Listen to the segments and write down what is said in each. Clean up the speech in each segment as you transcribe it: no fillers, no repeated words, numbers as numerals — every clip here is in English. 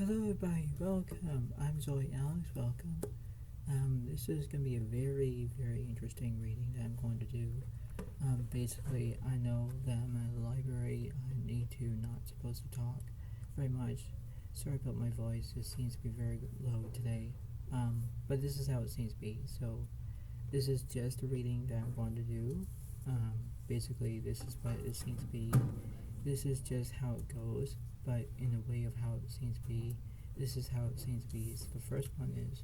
Hello everybody, welcome. I'm Zoe Alex, welcome. This is going to be a very, very interesting reading that I'm going to do. Basically, I know that I'm at a library, I need to, not supposed to talk very much. Sorry about my voice, it seems to be very low today. But this is how it seems to be, so this is just a reading that I'm going to do. Basically, this is what it seems to be. This is just how it goes, but in a way of how it seems to be. This is how it seems to be. So the first one is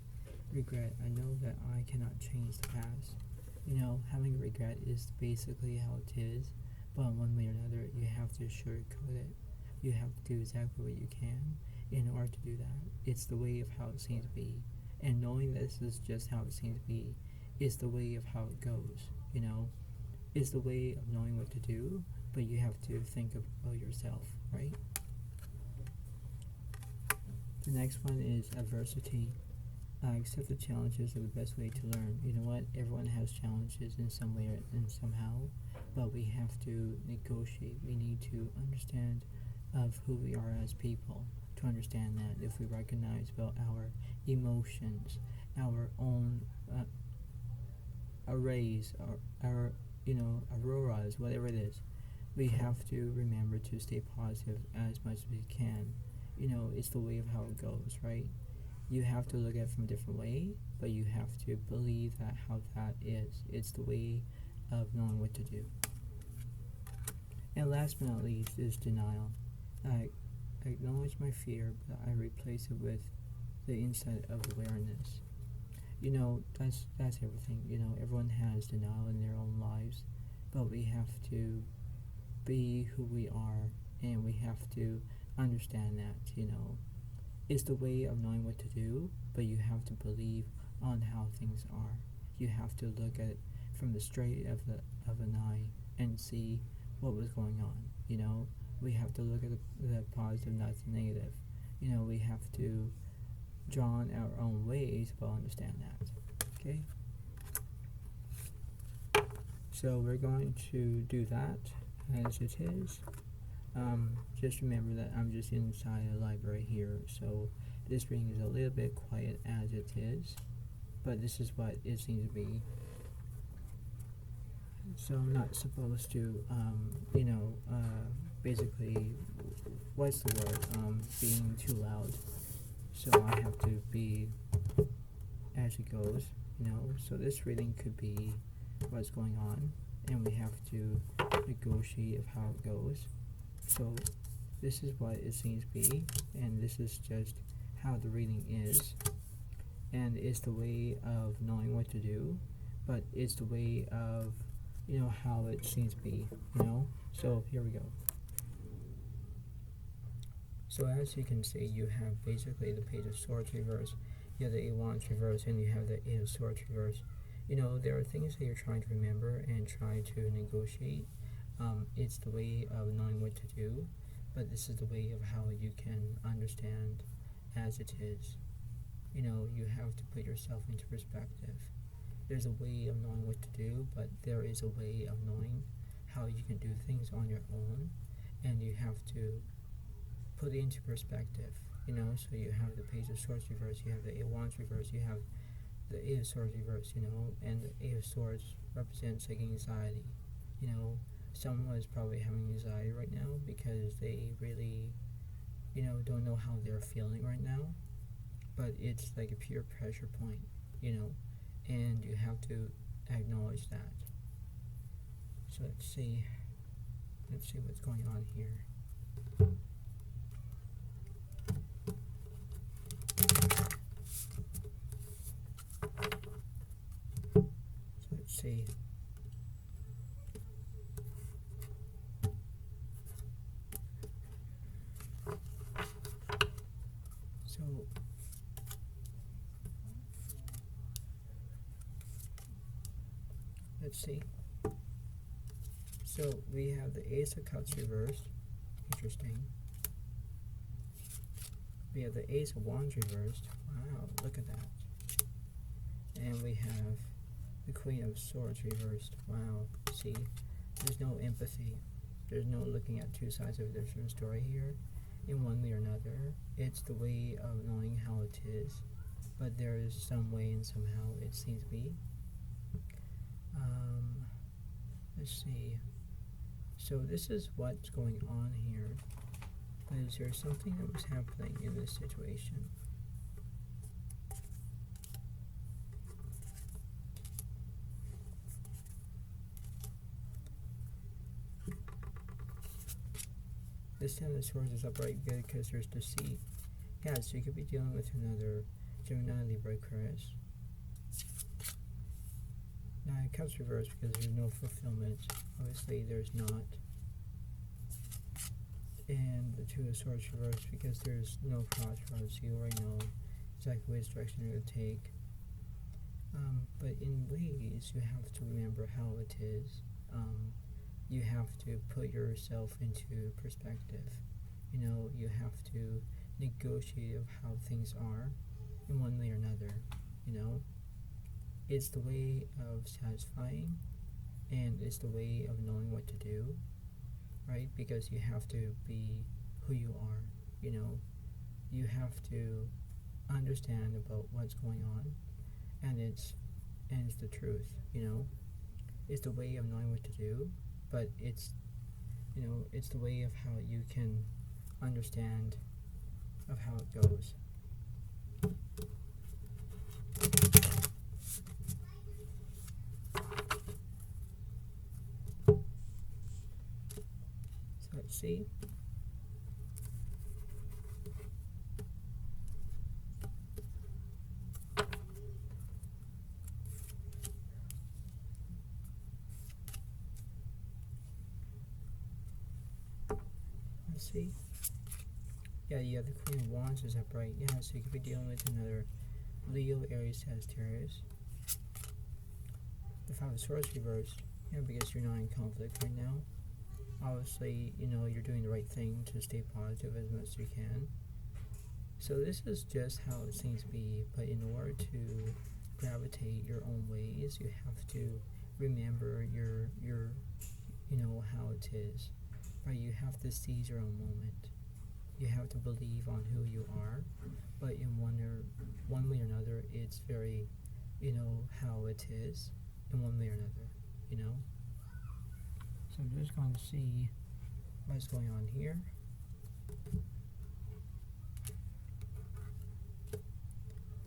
regret. I know that I cannot change the past. Having regret is basically how it is, but in one way or another, you have to sugarcoat it. You have to do exactly what you can in order to do that. It's the way of how it seems to be. And knowing this is just how it seems to be is the way of how it goes, It's the way of knowing what to do, but you have to think about yourself, right? The next one is adversity. Accept the challenges are the best way to learn. You know what? Everyone has challenges in some way and somehow, but we have to negotiate. We need to understand of who we are as people. To understand that, if we recognize about our emotions, our own arrays, our auroras, whatever it is, we have to remember to stay positive as much as we can. It's the way of how it goes, right? You have to look at it from a different way, but you have to believe that how that is. It's the way of knowing what to do. And last but not least is denial. I acknowledge my fear, but I replace it with the insight of awareness. That's everything. Everyone has denial in their own lives, but we have to be who we are, and we have to understand that, it's the way of knowing what to do, but you have to believe on how things are. You have to look at it from the straight of an eye and see what was going on. We have to look at the positive, not the negative. We have to draw on our own ways, but understand that. Okay? So we're going to do that as it is. Just remember that I'm just inside a library here, so this reading is a little bit quiet as it is, but this is what it seems to be. So I'm not supposed to, basically, what's the word, being too loud. So I have to be as it goes, so this reading could be what's going on, and we have to negotiate of how it goes. So this is what it seems to be, and this is just how the reading is, and it's the way of knowing what to do, but it's the way of how it seems to be. So here we go. So as you can see, you have basically the Page of Swords reverse, you have the Eight of Wands reverse, and you have the Eight of Swords reverse. There are things that you're trying to remember and try to negotiate. It's the way of knowing what to do, but this is the way of how you can understand as it is. You have to put yourself into perspective. There's a way of knowing what to do, but there is a way of knowing how you can do things on your own, and you have to put it into perspective. So you have the Page of Swords reverse, you have the Eight of Wands reverse, you have the Eight of Swords reverse, and the Eight of Swords represents like anxiety. Someone is probably having anxiety right now because they really, don't know how they're feeling right now, but it's like a pure pressure point, and you have to acknowledge that. So let's see what's going on here. So let's see. Let's see. So we have the Ace of Cups reversed. Interesting. We have the Ace of Wands reversed. Wow, look at that. And we have the Queen of Swords reversed. Wow, see, there's no empathy. There's no looking at two sides of a different story here. in one way or another. It's the way of knowing how it is, but there is some way and somehow it seems to be. Let's see. So this is what's going on here. But is there something that was happening in this situation? This Ten of Swords is upright good because there's deceit. Yeah, so you could be dealing with another Gemini, Libra, Aquarius. Now it comes reversed because there's no fulfillment. Obviously there's not. And the Two of Swords reversed because there's no crossroads. You already know exactly which direction you're going to take. But in ways, you have to remember how it is. You have to put yourself into perspective. You know, you have to negotiate of how things are in one way or another. You know, it's the way of satisfying, and it's the way of knowing what to do, right? Because you have to be who you are. You know, you have to understand about what's going on, and it's the truth. You know, it's the way of knowing what to do, but it's, you know, it's the way of how you can understand of how it goes. So let's see. See? Yeah, the Queen of Wands is upright. Yeah, so you could be dealing with another Leo, Aries, Sagittarius. The Five of Swords reversed. Yeah, because you're not in conflict right now. Obviously, you know, you're doing the right thing to stay positive as much as you can. So this is just how it seems to be, but in order to gravitate your own ways, you have to remember your you know, how it is. Right, you have to seize your own moment. You have to believe on who you are, but in one way or another, it's very, you know, how it is in one way or another, you know. So I'm just going to see what's going on here.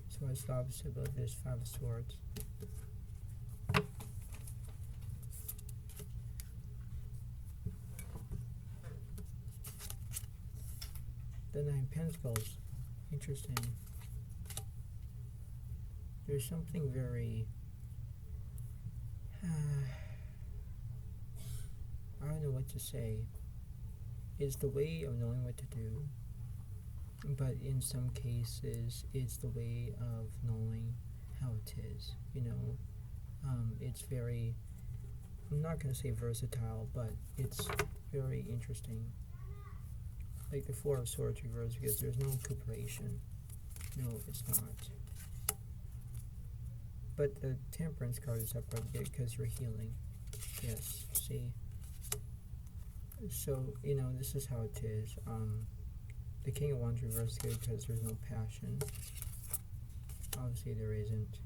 So what's the opposite of this Five of Swords? The Nine of Pentacles. Interesting. There's something very I don't know what to say. It's the way of knowing what to do, but in some cases it's the way of knowing how it is. You know, it's very, I'm not going to say versatile, but it's very interesting. Like the Four of Swords reversed because there's no recuperation. No, it's not. But the Temperance card is upright because you're healing. Yes, see? So, you know, this is how it is. The King of Wands reversed good because there's no passion. Obviously there isn't.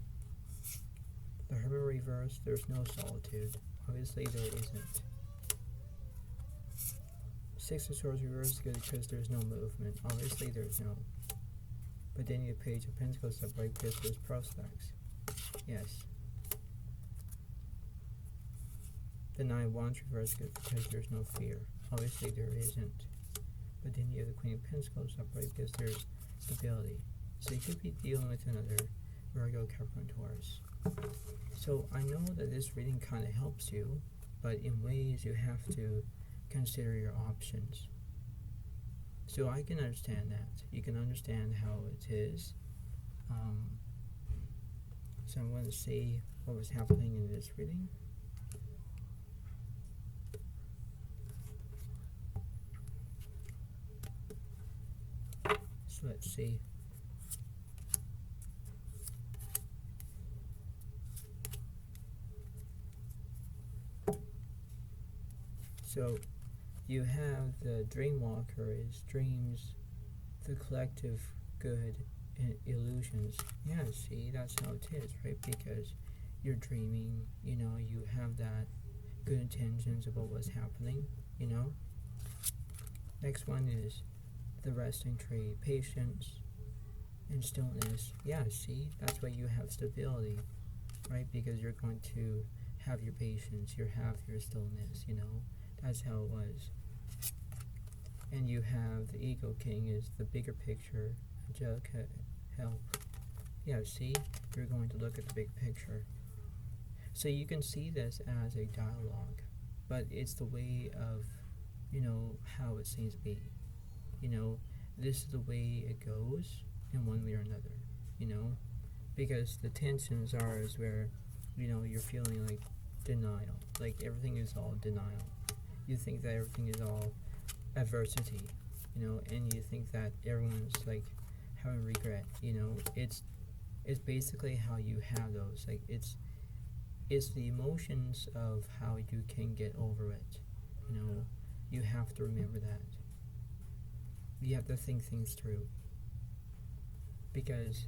The Hermit reversed, there's no solitude. Obviously there isn't. Six of Swords reversed good because there's no movement. Obviously there's no. But then you have Page of Pentacles upright because there's prospects. Yes. The Nine of Wands reversed good because there's no fear. Obviously there isn't. But then you have the Queen of Pentacles upright because there's stability. So you could be dealing with another Virgo, Capricorn, Taurus. So I know that this reading kind of helps you, but in ways you have to consider your options. So I can understand that. You can understand how it is. So I'm going to see what was happening in this reading. So let's see. So You have the dream walker is dreams, the collective good and illusions. Yeah, see, that's how it is, right? Because you're dreaming, you have that good intentions about what's happening. Next one is the resting tree, patience and stillness. Yeah, see, that's why you have stability, right? Because you're going to have your patience, you have your stillness, that's how it was. And you have the ego king is the bigger picture, angelic help. Yeah, see, you're going to look at the big picture. So you can see this as a dialogue, but it's the way of, how it seems to be. This is the way it goes in one way or another, because the tensions are is where, you're feeling like denial, like everything is all denial. You think that everything is all adversity, and you think that everyone's like having regret, it's basically how you have those, like it's the emotions of how you can get over it. You have to remember that. You have to think things through. Because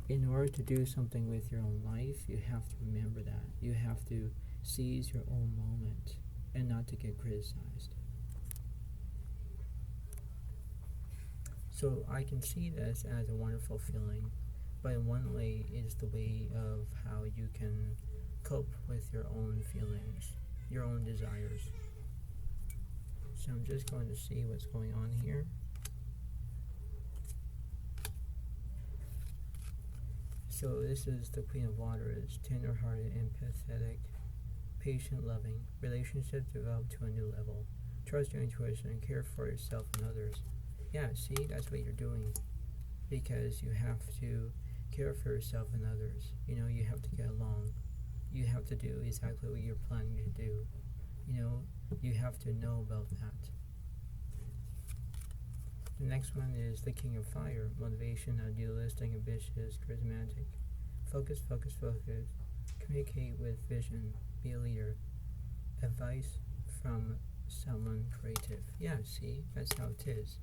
in order to do something with your own life, you have to remember that. You have to seize your own moment and not to get criticized. So I can see this as a wonderful feeling, but in one way it is the way of how you can cope with your own feelings, your own desires. So I'm just going to see what's going on here. So this is the Queen of Waters, tender-hearted, empathetic, patient, loving. Relationships develop to a new level. Trust your intuition and care for yourself and others. Yeah, see, that's what you're doing. Because you have to care for yourself and others. You have to get along. You have to do exactly what you're planning to do. You have to know about that. The next one is the King of Fire, motivation, idealistic, ambitious, charismatic. Focus, focus, focus. Communicate with vision. Be a leader. Advice from someone creative. Yeah, see, that's how it is,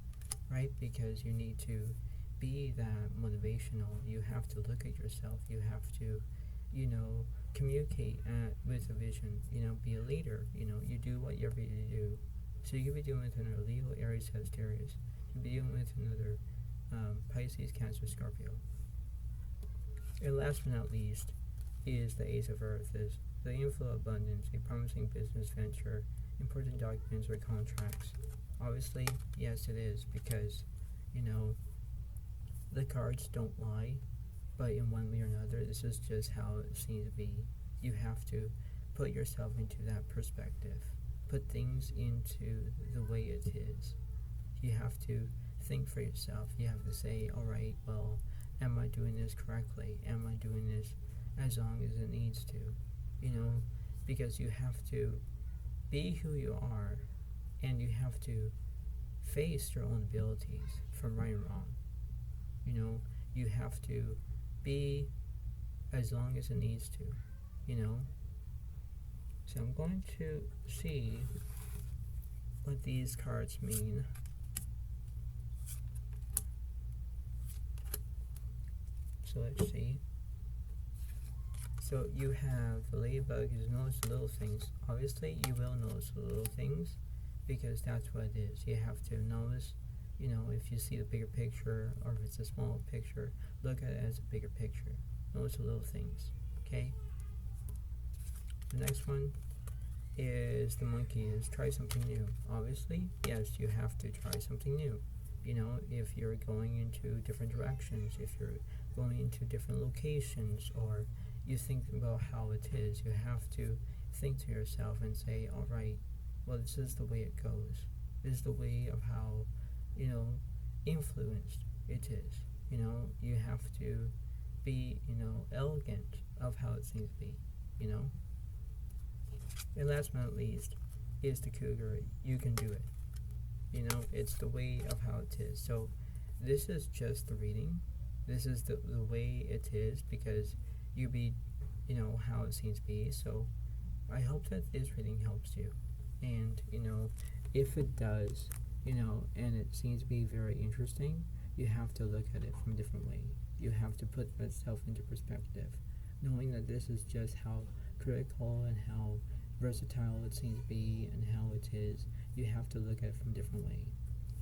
right? Because you need to be that motivational. You have to look at yourself. You have to, communicate with a vision. Be a leader. You do what you're ready to do. So you could be doing with another Leo, Aries, Sagittarius. You could be doing with another Pisces, Cancer, Scorpio. And last but not least is the Ace of Earth, is the inflow of abundance, a promising business venture, important documents or contracts. Obviously, yes, it is, because, the cards don't lie, but in one way or another, this is just how it seems to be. You have to put yourself into that perspective. Put things into the way it is. You have to think for yourself. You have to say, all right, well, am I doing this correctly? Am I doing this as long as it needs to? Because you have to be who you are, and you have to face your own abilities from right and wrong. You have to be as long as it needs to, So I'm going to see what these cards mean. So let's see. So you have the Ladybug is notice the little things. Obviously, you will notice the little things because that's what it is. You have to notice, if you see the bigger picture or if it's a small picture, look at it as a bigger picture. Notice the little things, okay? The next one is the monkey is try something new. Obviously, yes, you have to try something new. If you're going into different directions, if you're going into different locations, or you think about how it is, you have to think to yourself and say, all right, well, this is the way it goes. This is the way of how, influenced it is. You have to be, elegant of how it seems to be, And last but not least is the Cougar. You can do it. It's the way of how it is. So this is just the reading. This is the way it is because you be, how it seems to be. So I hope that this reading helps you. And, if it does, and it seems to be very interesting, you have to look at it from a different way. You have to put yourself into perspective, knowing that this is just how critical and how versatile it seems to be and how it is. You have to look at it from a different way.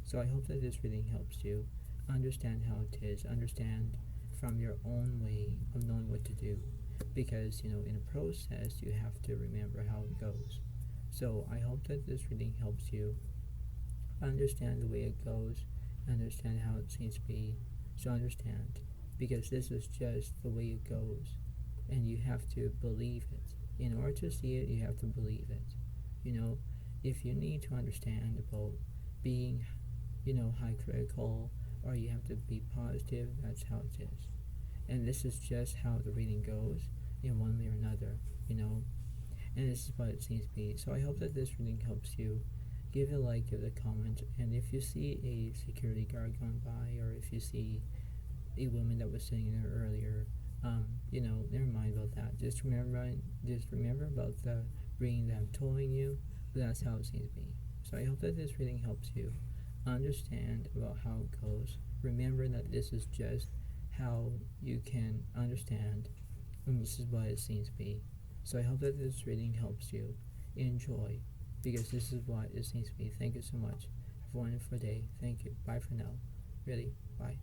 So I hope that this reading helps you understand how it is, understand from your own way of knowing what to do, because in a process you have to remember how it goes. So I hope that this reading helps you understand the way it goes, understand how it seems to be. So understand, because this is just the way it goes, and you have to believe it. In order to see it, you have to believe it. If you need to understand about being high critical, or you have to be positive, that's how it is. And this is just how the reading goes in one way or another, and this is what it seems to be. So I hope that this reading helps you. Give it a like, give it a comment, and if you see a security guard going by, or if you see a woman that was sitting there earlier, never mind about that. Just remember about the reading that I'm telling you, but that's how it seems to be. So I hope that this reading helps you understand about how it goes. Remember that this is just how you can understand, and this is what it seems to be. So I hope that this reading helps you. Enjoy, because this is what it seems to be. Thank you so much. Have a wonderful day. Thank you. Bye for now. Really, bye.